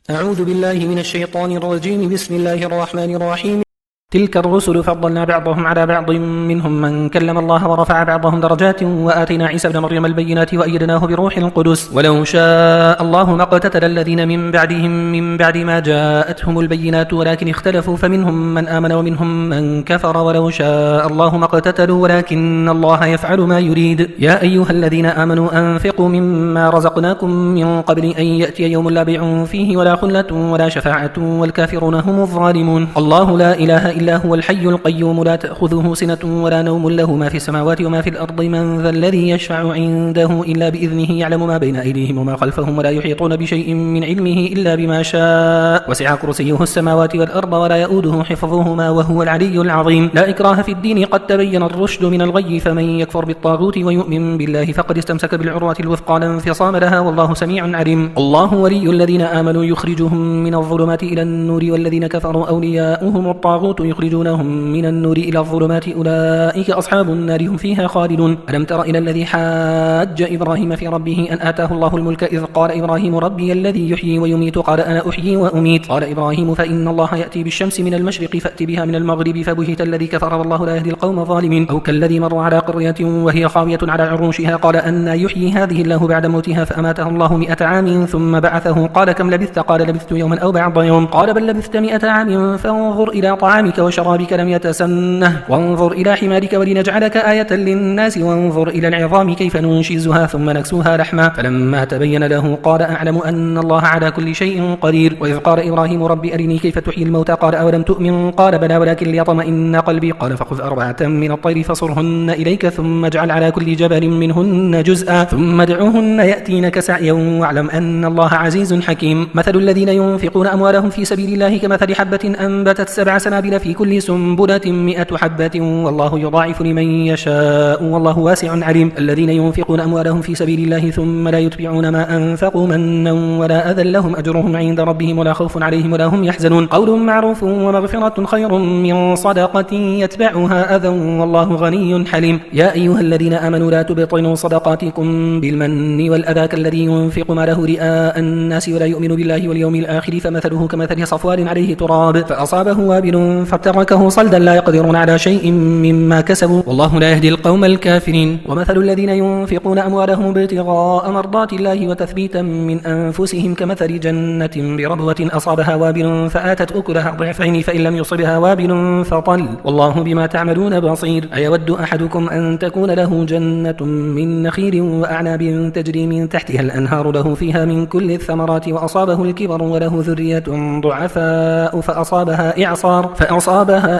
أعوذ بالله من الشيطان الرجيم. بسم الله الرحمن الرحيم. تلك الرسل فضلنا بعضهم على بعض منهم من كلم الله ورفع بعضهم درجات وآتينا عيسى ابن مريم البينات وأيدناه بروح القدس ولو شاء الله ما اقتتل الذين من بعدهم من بعد ما جاءتهم البينات ولكن اختلفوا فمنهم من آمن ومنهم من كفر ولو شاء الله ما اقتتلوا ولكن الله يفعل ما يريد. يا أيها الذين آمنوا أنفقوا مما رزقناكم من قبل أن يأتي يوم لا بيع فيه ولا خلة ولا شفاعة والكافرون هم الظالمون. الله لا إله إلا هو الحي القيوم لا تأخذه سنة ولا نوم له ما في السماوات وما في الأرض من ذا الذي يشفع عنده إلا بإذنه يعلم ما بين أيديهم وما خلفهم ولا يحيطون بشيء من علمه إلا بما شاء وسع كرسيه السماوات والأرض ولا يؤوده حفظهما وهو العلي العظيم. لا إكراه في الدين قد تبين الرشد من الغي فمن يكفر بالطاغوت ويؤمن بالله فقد استمسك بالعروة الوثقى لا انفصام لها والله سميع عليم. الله ولي الذين آمنوا يخرجهم من الظلمات إلى النور والذين كفروا أولياؤهم الطاغوت يخرجونهم من النور إلى الظلمات أولئك أصحاب النار هم فيها خالدون. ألم تر إلى الذي حاج إبراهيم في ربه أن آتاه الله الملك إذ قال إبراهيم ربي الذي يحيي ويميت قال أنا أحيي وأميت قال إبراهيم فإن الله يأتي بالشمس من المشرق فأت بها من المغرب فبهت الذي كفر والله لا يهدي القوم الظالمين. أو كالذي مر على قرية وهي خاوية على عروشها قال أن يحيي هذه الله بعد موتها فأماته الله 100 عام ثم بعثه قال كم لبثت قال لبثت يوما أو بعض يوم قال بل لبثت 100 عام فانظر إلى طعامك وشرابك لم يتسنه وانظر إلى حمارك ولنجعلك آية للناس وانظر إلى العظام كيف ننشزها ثم نكسوها لحما فلما تبين له قال أعلم أن الله على كل شيء قدير. وإذ قال إبراهيم رب أرني كيف تحيي الموتى قال أولم تؤمن قال بلى ولكن ليطمئن قلبي قال فخذ 4 من الطير فصرهن إليك ثم اجعل على كل جبل منهن جزءا ثم ادعوهن يأتينك سعيا واعلم أن الله عزيز حكيم. مثل الذين ينفقون أموالهم في سبيل الله كمثل حبة أنبتت 7 سنابل في كل سنبلة 100 حبة والله يضاعف لمن يشاء والله واسع عليم. الذين ينفقون أموالهم في سبيل الله ثم لا يتبعون ما أنفقوا منا ولا أذى لهم أجرهم عند ربهم ولا خوف عليهم ولا هم يحزنون. قول معروف ومغفرة خير من صدقة يتبعها أذى والله غني حليم. يا أيها الذين آمنوا لا تبطلوا صدقاتكم بالمن والأذى كالذي ينفق ماله رئاء الناس ولا يؤمن بالله واليوم الآخر فمثله كمثل صفوان عليه تراب فأصابه وابل فتركه صلدا لا يقدرون على شيء مما كسبوا والله لا يهدي القوم الكافرين. ومثل الذين ينفقون أموالهم ابتغاء مرضات الله وتثبيتا من أنفسهم كمثل جنة بربوة أصابها وابل فآتت أكلها ضعفين فإن لم يصبها وابل فطل والله بما تعملون بصير. أيود أحدكم أن تكون له جنة من نخيل وأعناب تجري من تحتها الأنهار له فيها من كل الثمرات وأصابه الكبر وله ذرية ضعفاء فأصابها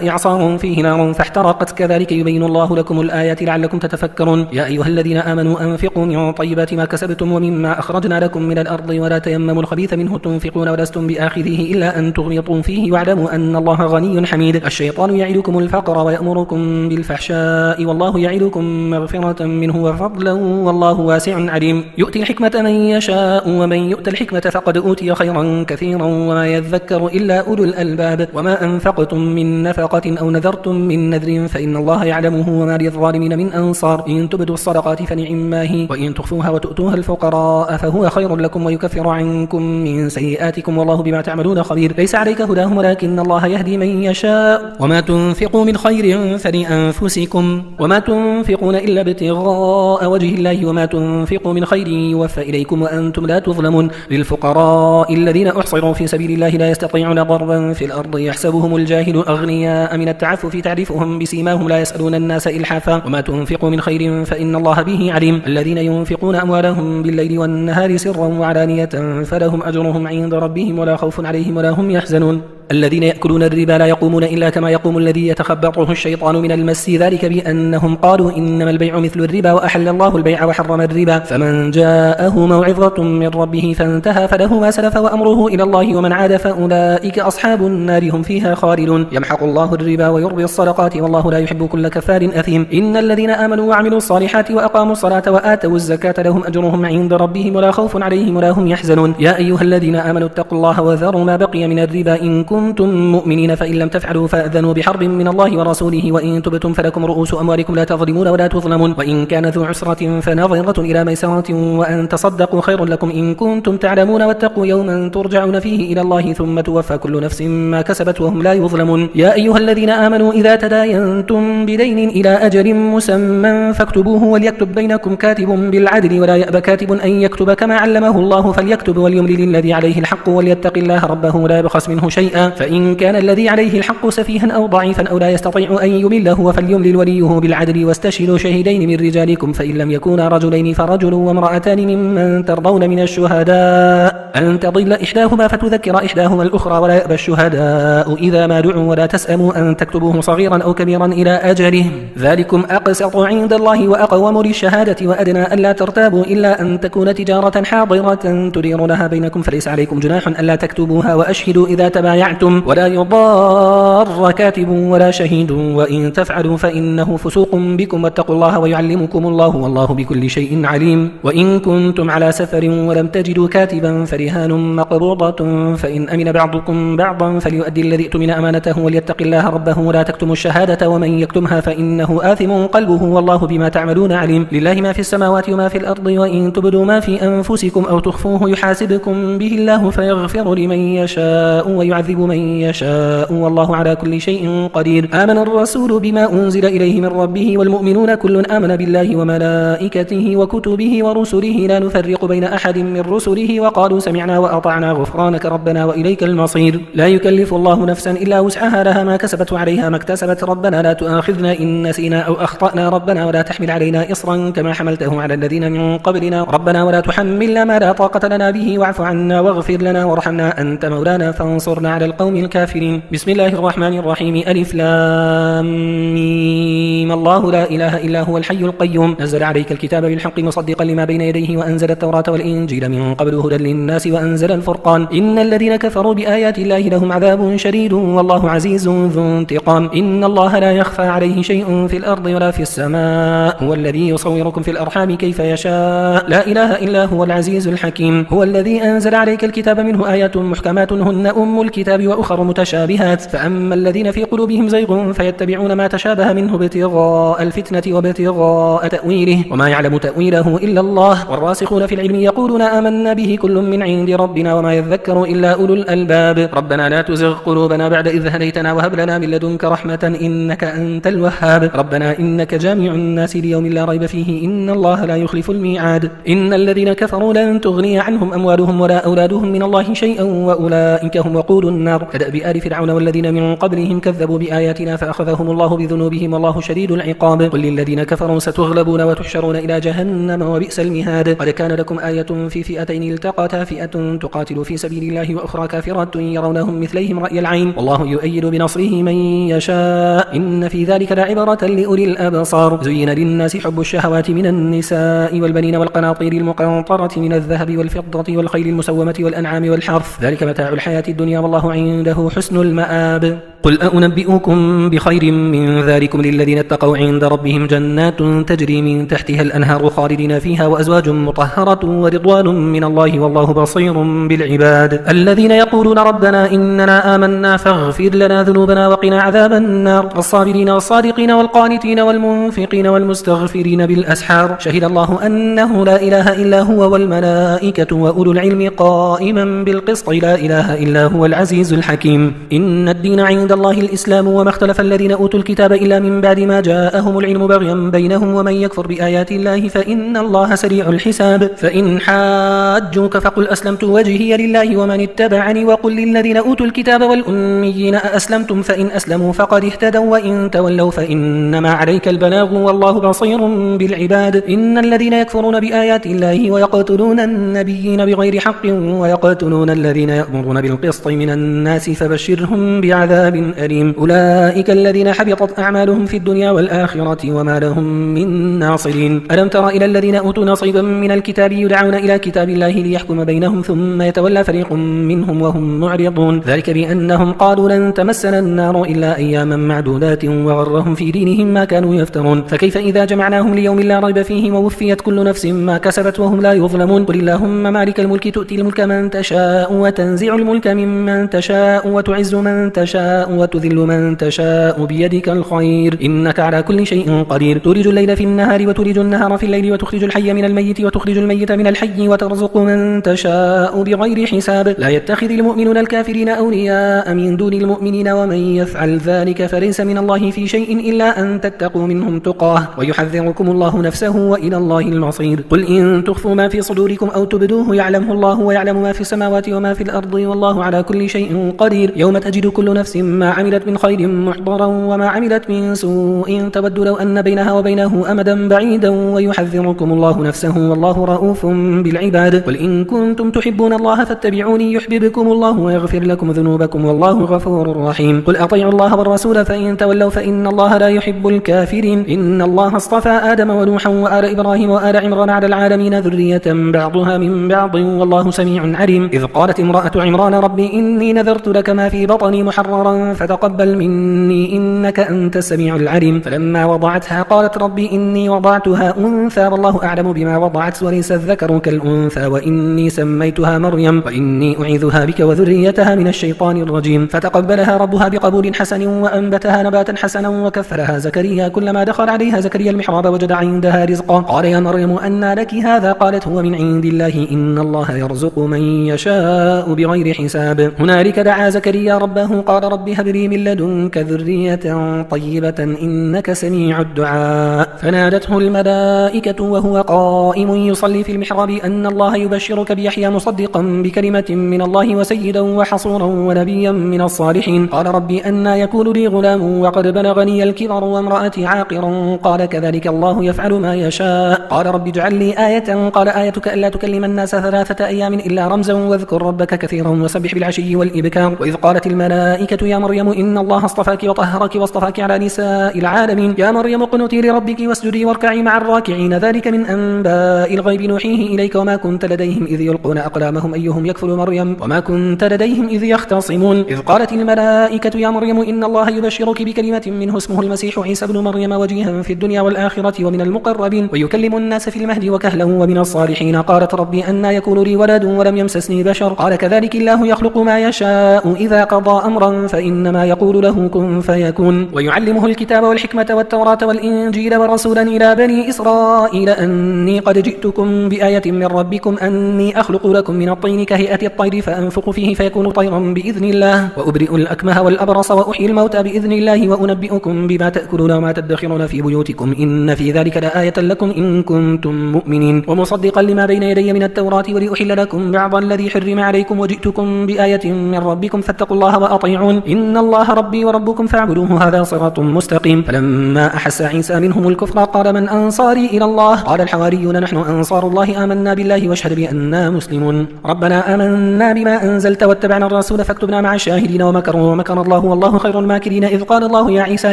إعصار فيه نار فاحترقت كذلك يبين الله لكم الآيات لعلكم تتفكرون. يا أيها الذين آمنوا أنفقوا من طيبات ما كسبتم ومما أخرجنا لكم من الأرض ولا تيمموا الخبيث منه تنفقون ولستم بآخذه إلا أن تغمضوا فيه واعلموا أن الله غني حميد. الشيطان يعدكم الفقر ويأمركم بالفحشاء والله يعدكم مغفرة منه وفضلا والله واسع عليم. يؤتي الحكمة من يشاء ومن يؤت الحكمة فقد أوتي خيرا كثيرا وما يذكر إلا أولو الألباب. وما أنفقتم من نفقة أو نذرتم من نذر فإن الله يعلمه وما للظالمين من أنصار. إن تبدوا الصدقات فنعما هي وإن تخفوها وتؤتوها الفقراء فهو خير لكم ويكفر عنكم من سيئاتكم والله بما تعملون خبير. ليس عليك هداهم ولكن الله يهدي من يشاء وما تنفقوا من خير فلأنفسكم وما تنفقون إلا ابتغاء وجه الله وما تنفقوا من خير يوفى إليكم وأنتم لا تظلمون. للفقراء الذين أحصروا في سبيل الله لا يستطيعون ضربا في الأرض يحسبهم الجاهل أغنياء من التعفف تعرفهم بسيماهم لا يسألون الناس إلحافا وما تنفقوا من خير فإن الله به عليم. الذين ينفقون أموالهم بالليل والنهار سرا وعلانية فلهم أجرهم عند ربهم ولا خوف عليهم ولا هم يحزنون. الذين يأكلون الربا لا يقومون إلا كما يقوم الذي يتخبطه الشيطان من المس ذلك بأنهم قالوا إنما البيع مثل الربا وأحل الله البيع وحرم الربا فمن جاءه موعظة من ربه فانتهى فله ما سلف وأمره إلى الله ومن عاد فأولئك أصحاب النار هم فيها خالدون. يمحق الله الربا ويربي الصدقات والله لا يحب كل كفار أثيم. إن الذين آمنوا وعملوا الصالحات وأقاموا الصلاة وآتوا الزكاة لهم أجرهم عند ربهم ولا خوف عليهم ولا هم يحزنون. يا أيها الذين آمنوا اتقوا الله وذروا ما بقي من الربا إن كنتم مؤمنين فإن لم تفعلوا فأذنوا بحرب من الله ورسوله وإن تبتم فلكم رؤوس أموالكم لا تظلمون ولا تظلمون وإن كان ذو عسرة فنظرة إلى ميسرة وأن تصدقوا خير لكم إن كنتم تعلمون واتقوا يوما ترجعون فيه إلى الله ثم توفى كل نفس ما كسبت وهم لا يظلمون يا أيها الذين آمنوا إذا تداينتم بدين إلى أجل مسمى فاكتبوه وليكتب بينكم كاتب بالعدل ولا يأبى كاتب أن يكتب كما علمه الله فليكتب وليملل الذي عليه الحق وليتق الله ربه ولا يبخس منه شيئا فإن كان الذي عليه الحق سفيها أو ضعيفا أو لا يستطيع أن يمل هو فليملل وليه بالعدل واستشهدوا شهيدين من رجالكم فإن لم يكونا رجلين فرجل وامرأتان ممن ترضون من الشهداء أن تضل إحداهما فتذكر إحداهما الأخرى ولا يأبى الشهداء إذا ما دعوا ولا تسأموا أن تكتبوه صغيرا أو كبيرا إلى أجله ذلكم أقسط عند الله وأقوم للشهادة وأدنى ألا ترتابوا إلا أن تكون تجارة حاضرة تديرونها بينكم فليس عليكم جناح ألا تكتبوها وأشهدوا إذا تبايعتم ولا يضار كاتب ولا شهيد وإن تفعلوا فإنه فسوق بكم واتقوا الله ويعلمكم الله والله بكل شيء عليم وإن كنتم على سفر ولم تجدوا كاتبا فرهان مقبوضة فإن أمن بعضكم بعضا فليؤدي الذي اؤتمن أمانته وليتق الله ربه ولا تكتموا الشهادة ومن يكتمها فإنه آثم قلبه والله بما تعملون عليم لله ما في السماوات وما في الأرض وإن تبدوا ما في أنفسكم أو تخفوه يحاسبكم به الله فيغفر لمن يشاء ويعذب من يشاء والله على كل شيء قدير آمن الرسول بما أنزل إليه من ربه والمؤمنون كل آمن بالله وملائكته وكتبه ورسله لا نفرق بين أحد من رسله وقالوا سمعنا وأطعنا غفرانك ربنا وإليك المصير لا يكلف الله نفسا إلا وسعها لها ما كسبت وعليها ما اكتسبت ربنا لا تؤاخذنا إن نسينا أو أخطأنا ربنا ولا تحمل علينا إصرا كما حملته على الذين من قبلنا ربنا ولا تحملنا ما لا طاقة لنا به واعف عنا واغفر لنا وارحمنا أنت مولانا فانصرنا على القوم الكافرين بسم الله الرحمن الرحيم ألف لام ميم الله لا إله إلا هو الحي القيوم نزل عليك الكتاب بالحق مصدقا لما بين يديه وأنزل التوراة والإنجيل من قبل هدى للناس وأنزل الفرقان إن الذين كفروا بآيات الله لهم عذاب شديد والله عزيز ذو انتقام إن الله لا يخفى عليه شيء في الأرض ولا في السماء هو الذي يصوركم في الأرحام كيف يشاء لا إله إلا هو العزيز الحكيم هو الذي أنزل عليك الكتاب منه آيات محكمات هن أم الكتاب وأخر متشابهات فأما الذين في قلوبهم زيغ فيتبعون ما تشابه منه ابتغاء الفتنة وابتغاء تأويله وما يعلم تأويله إلا الله والراسخون في العلم يقولون آمنا به كل من عند ربنا وما يذكر إلا أولو الألباب ربنا لا تزغ قلوبنا بعد إذ هديتنا وهب لنا من لدنك رحمة إنك أنت الوهاب ربنا إنك جامع الناس ليوم لا ريب فيه إن الله لا يخلف الميعاد إن الذين كفروا لن تغني عنهم أموالهم ولا أولادهم من الله شيئا وأولئك هم وقود النار كدأب آل فرعون والذين من قبلهم كذبوا بآياتنا فأخذهم الله بذنوبهم والله شديد العقاب قل للذين كفروا ستغلبون وتحشرون إلى جهنم وبئس المهاد قد كان لكم آية في فئتين التقتا فئة تقاتل في سبيل الله وأخرى كافرة يرونهم مثليهم رأي العين والله يؤيد بنصره من يشاء إن في ذلك لعبرة لأولي الأبصار زين للناس حب الشهوات من النساء والبنين والقناطير المقنطرة من الذهب والفضة والخيل المسومة والأنعام والحرث ذلك متاع الحياة الدنيا والله عنده حسن المآب قل أنبئكم بخير من ذلكم للذين اتقوا عند ربهم جنات تجري من تحتها الأنهار خالدين فيها وأزواج مطهرة ورضوان من الله والله بصير بالعباد الذين يقولون ربنا إننا آمنا فاغفر لنا ذنوبنا وقنا عذاب النار الصابرين والصادقين والقانتين والمنفقين والمستغفرين بالأسحار شهد الله أنه لا إله إلا هو والملائكة وأولو العلم قائما بالقسط لا إله إلا هو العزيز الحكيم إن الدين عند الله الإسلام وما اختلف الذين أوتوا الكتاب إلا من بعد ما جاءهم العلم بغيا بينهم ومن يكفر بآيات الله فإن الله سريع الحساب فإن حاجوك فقل أسلمت وجهي لله ومن اتبعني وقل للذين أوتوا الكتاب والأميين أأسلمتم فإن أسلموا فقد اهتدوا وإن تولوا فإنما عليك البلاغ والله بصير بالعباد إن الذين يكفرون بآيات الله ويقتلون النبيين بغير حق ويقتلون الذين يأمرون بالقسط من الناس فبشرهم بعذاب أليم. أولئك الذين حبطت أعمالهم في الدنيا والآخرة وما لهم من ناصرين. ألم تر إلى الذين أوتوا نصيبا من الكتاب يدعون إلى كتاب الله ليحكم بينهم ثم يتولى فريق منهم وهم معرضون. ذلك بأنهم قالوا لن تمسنا النار إلا أياما معدودات وغرهم في دينهم ما كانوا يفترون. فكيف إذا جمعناهم ليوم لا ريب فيه ووفيت كل نفس ما كسبت وهم لا يظلمون. قل اللهم مالك الملك تؤتي الملك من تشاء وتنزع الملك ممن تشاء وتعز من تشاء وتذل من تشاء بيدك الخير إنك على كل شيء قدير. تولج الليل في النهار وتولج النهار في الليل وتخرج الحي من الميت وتخرج الميت من الحي وترزق من تشاء بغير حساب. لا يتخذ المؤمنون الكافرين أولياء من دون المؤمنين ومن يفعل ذلك فليس من الله في شيء إلا أن تتقوا منهم تقاه ويحذركم الله نفسه وإلى الله المصير. قل إن تخفوا ما في صدوركم أو تبدوه يعلمه الله ويعلم ما في السماوات وما في الأرض والله على كل شيء قدير. يوم تجد كل نفس ما عملت من خير محضرا وما عملت من سوء تود لو أن بينها وبينه أمدا بعيدا ويحذركم الله نفسه والله رؤوف بالعباد. قل إن كنتم تحبون الله فاتبعوني يحببكم الله ويغفر لكم ذنوبكم والله غفور رحيم. قل أطيعوا الله والرسول فإن تولوا فإن الله لا يحب الكافرين. إن الله اصطفى آدم ونوحا وآل إبراهيم وآل عمران على العالمين ذرية بعضها من بعض والله سميع عليم. إذ قالت امرأة عمران ربي إني نذرت لك ما في بطني محررا فتقبل مني إنك أنت السميع العليم. فلما وضعتها قالت ربي إني وضعتها أنثى والله أعلم بما وضعت وليس الذكر كالأنثى وإني سميتها مريم وإني أعيذها بك وذريتها من الشيطان الرجيم. فتقبلها ربها بقبول حسن وأنبتها نباتا حسنا وكفلها زكريا كلما دخل عليها زكريا المحراب وجد عندها رزقا قال يا مريم أنى لك هذا قالت هو من عند الله إن الله يرزق من يشاء بغير حساب. هنالك دعا زكريا ربه قال رب هب لي من لدنك ذرية طيبة إنك سميع الدعاء. فنادته الملائكة وهو قائم يصلي في المحراب أن الله يبشرك بيحيى مصدقا بكلمة من الله وسيدا وحصورا ونبيا من الصالحين. قال ربي أنى يكون لي غلام وقد بلغني الكبر وامرأتي عاقر قال كذلك الله يفعل ما يشاء. قال رب اجعل لي آية قال آيتك ألا تكلم الناس 3 أيام إلا رمزا واذكر ربك كثيرا وسبح بالعشي والإبكار. وإذ قالت الملائكة يا مريم إن الله اصطفاك وطهرك واصطفاك على نساء العالمين يا مريم اقنتي لربك واسجدي واركعي مع الراكعين ذلك من أنباء الغيب نوحيه إليك وما كنت لديهم إذ يلقون أقلامهم أيهم يكفل مريم وما كنت لديهم إذ يختصمون. إذ قالت الملائكة يا مريم إن الله يبشرك بكلمة منه اسمه المسيح عيسى بن مريم وجيها في الدنيا والآخرة ومن المقربين ويكلم الناس في المهد وكهلا ومن الصالحين. قالت ربي أنى يكون لي ولد ولم يمسسني بشر قال كذلك الله يخلق ما يشاء إذا قضى أمرا فإنما يقول له كن فيكون. ويعلمه الكتاب والحكمة والتوراة والإنجيل ورسولا إلى بني إسرائيل أني قد جئتكم بآية من ربكم أني أخلق لكم من الطين كهيئة الطير فأنفخ فيه فيكون طيرا بإذن الله وأبرئ الأكمه والأبرص وأحيي الموتى بإذن الله وأنبئكم بما تأكلون وما تدخرون في بيوتكم إن في ذلك لآية لكم إن كنتم مؤمنين. ومصدقا لما بين يدي من التوراة ولأحل لكم بعض الذي حرم عليكم وجئتكم بآية من ربكم فاتقوا الله وأطيعون إن الله ربي وربكم فاعبدوه هذا صراط مستقيم. فلما أحس عيسى منهم الكفر قال من أنصاري إلى الله قال الحواريون نحن أنصار الله آمنا بالله واشهد بأننا مسلمون. ربنا آمنا بما أنزلت واتبعنا الرسول فاكتبنا مع الشاهدين ومكروا ومكر الله والله خير الماكرين. إذ قال الله يا عيسى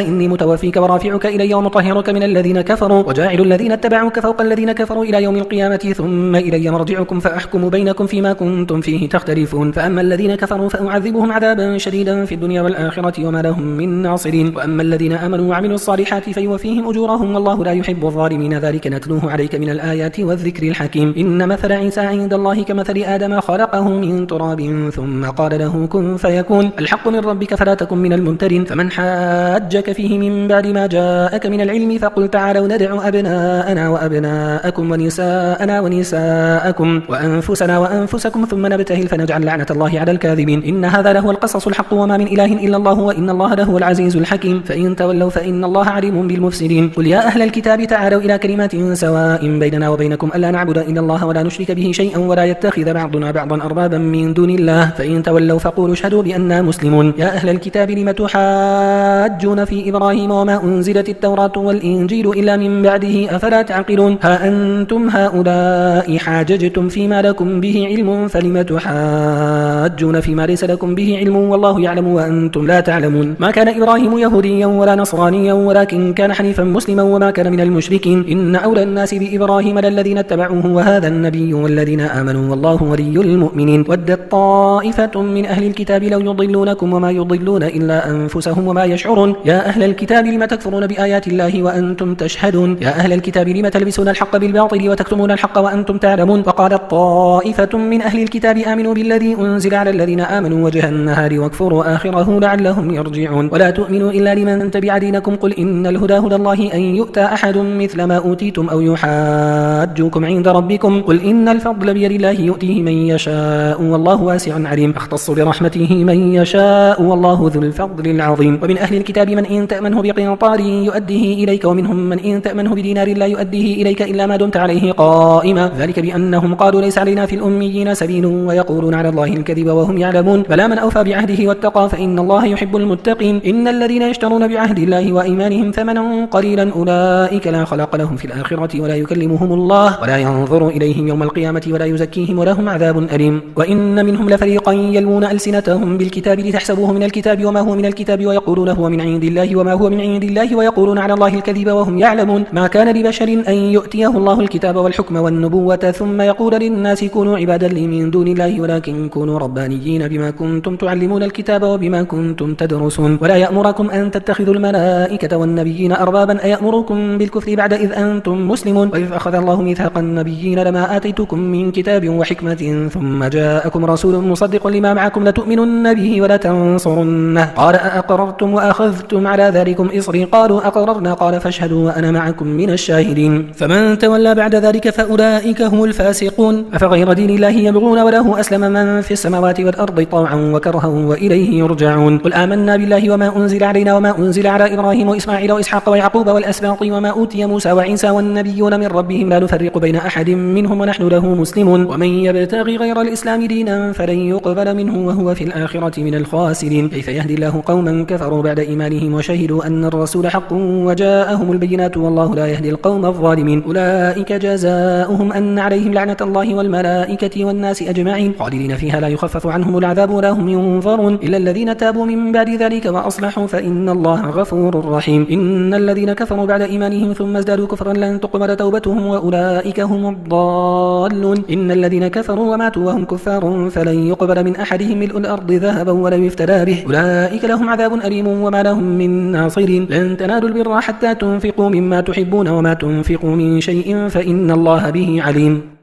إني متوفيك ورافعك إلي ومطهرك من الذين كفروا وجاعل الذين اتبعوك فوق الذين كفروا إلى يوم القيامة ثم إلي مرجعكم فأحكم بينكم فيما كنتم فيه تختلفون. فأما الذين كفروا فأعذبهم عذابا شديدا في الدنيا والآخرة وما لهم من ناصرين. وأما الذين آمنوا وعملوا الصالحات فيوفيهم أجورهم والله لا يحب الظالمين. ذلك نتلوه عليك من الآيات والذكر الحكيم. إن مثل عيسى عند الله كمثل آدم خلقه من تراب ثم قال له كن فيكون. الحق من ربك فلا تكن من الممترين. فمن حاجك فيه من بعد ما جاءك من العلم فقل تعالوا ندع أبناءنا وأبناءكم ونساءنا ونساءكم وأنفسنا وأنفسكم ثم نبتهل فنجعل لعنة الله على الكاذبين. إن هذا له القصص الحق وما من إله إلا الله وإن الله له العزيز الحكيم. فإن تولوا فإن الله عليم بالمفسدين. قل يا أهل الكتاب تعالوا إلى كلمة سواء بيننا وبينكم ألا نعبد إلا الله ولا نشرك به شيئا ولا يتخذ بعضنا بعضا أربابا من دون الله فإن تولوا فقولوا اشهدوا بأننا مسلمون. يا أهل الكتاب لم تحاجون في إبراهيم وما أنزلت التوراة والإنجيل إلا من بعده أفلا تعقلون. ها أنتم هؤلاء حاججتم فيما لكم به علم فلم تحاجون فيما ليس لكم به علم والله يعلم وأنتم وأنتم لا تعلمون ما كان إبراهيم يهوديا ولا نصرانيا ولكن كان حنيفا مسلما وما كان من المشركين إن أولى الناس بإبراهيم للذين اتبعوه وهذا النبي والذين آمنوا والله ولي المؤمنين ودت طائفة من أهل الكتاب لو يضلونكم وما يضلون إلا أنفسهم وما يشعرون يا أهل الكتاب لم تكفرون بآيات الله وأنتم تشهدون يا أهل الكتاب لم تلبسون الحق بالباطل وتكتمون الحق وأنتم تعلمون وقالت طائفة من أهل الكتاب آمنوا بالذي أنزل على الذين آمنوا وجه النهار واكفروا آخره لعلهم يرجعون ولا تؤمنوا إلا لمن تبع دينكم قل إن الهدى هدى الله أن يؤتى أحد مثل ما أوتيتم أو يحاجوكم عند ربكم قل إن الفضل بيد الله يؤتيه من يشاء والله واسع عليم أختص برحمته من يشاء والله ذو الفضل العظيم ومن أهل الكتاب من إن تأمنه بقنطار يؤديه إليك ومنهم من إن تأمنه بدينار لا يؤديه إليك إلا ما دمت عليه قائما ذلك بأنهم قالوا ليس علينا في الأميين سبيل ويقولون على الله الكذب وهم يعلمون بلى من أوفى بعهده واتقى فإن الله يحب المتقين إن الذين يشترون بعهد الله وإيمانهم ثمنا قليلا أولئك لا خلاق لهم في الآخرة ولا يكلمهم الله ولا ينظر إليهم يوم القيامة ولا يزكيهم ولهم عذاب أليم وإن منهم لفريقا يلوون ألسنتهم بالكتاب لتحسبوه من الكتاب وما هو من الكتاب ويقولون هو من عند الله وما هو من عند الله ويقولون على الله الكذب وهم يعلمون ما كان لبشر أن يؤتيه الله الكتاب والحكم والنبوة ثم يقول للناس كونوا عبادا لي من دون الله ولكن كونوا ربانيين بما كنتم تعلمون الكتاب وبما كنتم تدرسون ولا يأمركم أن تتخذوا الملائكة والنبيين أربابا أيأمركم بالكفر بعد إذ أنتم مسلمون وإذ أخذ الله ميثاق النبيين لما آتيتكم من كتاب وحكمة ثم جاءكم رسول مصدق لما معكم لتؤمنن به ولا تنصرنه قال أأقررتم وأخذتم على ذلكم إصري قالوا أقررنا قال فاشهدوا وأنا معكم من الشاهدين فمن تولى بعد ذلك فأولئك هم الفاسقون أفغير دين الله يبغون وله أسلم من في السماوات والأرض طوعا وكرها وإليه يرجعون قل آمنا بالله وما أنزل علينا وما أنزل على إبراهيم وإسماعيل وإسحاق ويعقوب والأسباط وما أوتي موسى وعيسى والنبيون من ربهم لا نفرق بين أحد منهم ونحن له مسلمون ومن يبتغي غير الإسلام دينا فلن يقبل منه وهو في الآخرة من الخاسرين كيف يهدي الله قوما كفروا بعد إيمانهم وشهدوا أن الرسول حق وجاءهم البينات والله لا يهدي القوم الظالمين أولئك جزاؤهم أن عليهم لعنة الله والملائكة والناس أجمعين خالدين فيها لا يخفف عنهم العذاب ولا هم ينظرون إلا الذين تابوا من بعد ذلك وأصلحوا فإن الله غفور رحيم إن الذين كفروا بعد إيمانهم ثم ازدادوا كفرا لن تقبل توبتهم وأولئك هم الضالون إن الذين كفروا وماتوا وهم كفار فلن يقبل من أحدهم ملء الأرض ذهبا ولو افتدى به أولئك لهم عذاب أليم وما لهم من ناصرين لن تنالوا البر حتى تنفقوا مما تحبون وما تنفقوا من شيء فإن الله به عليم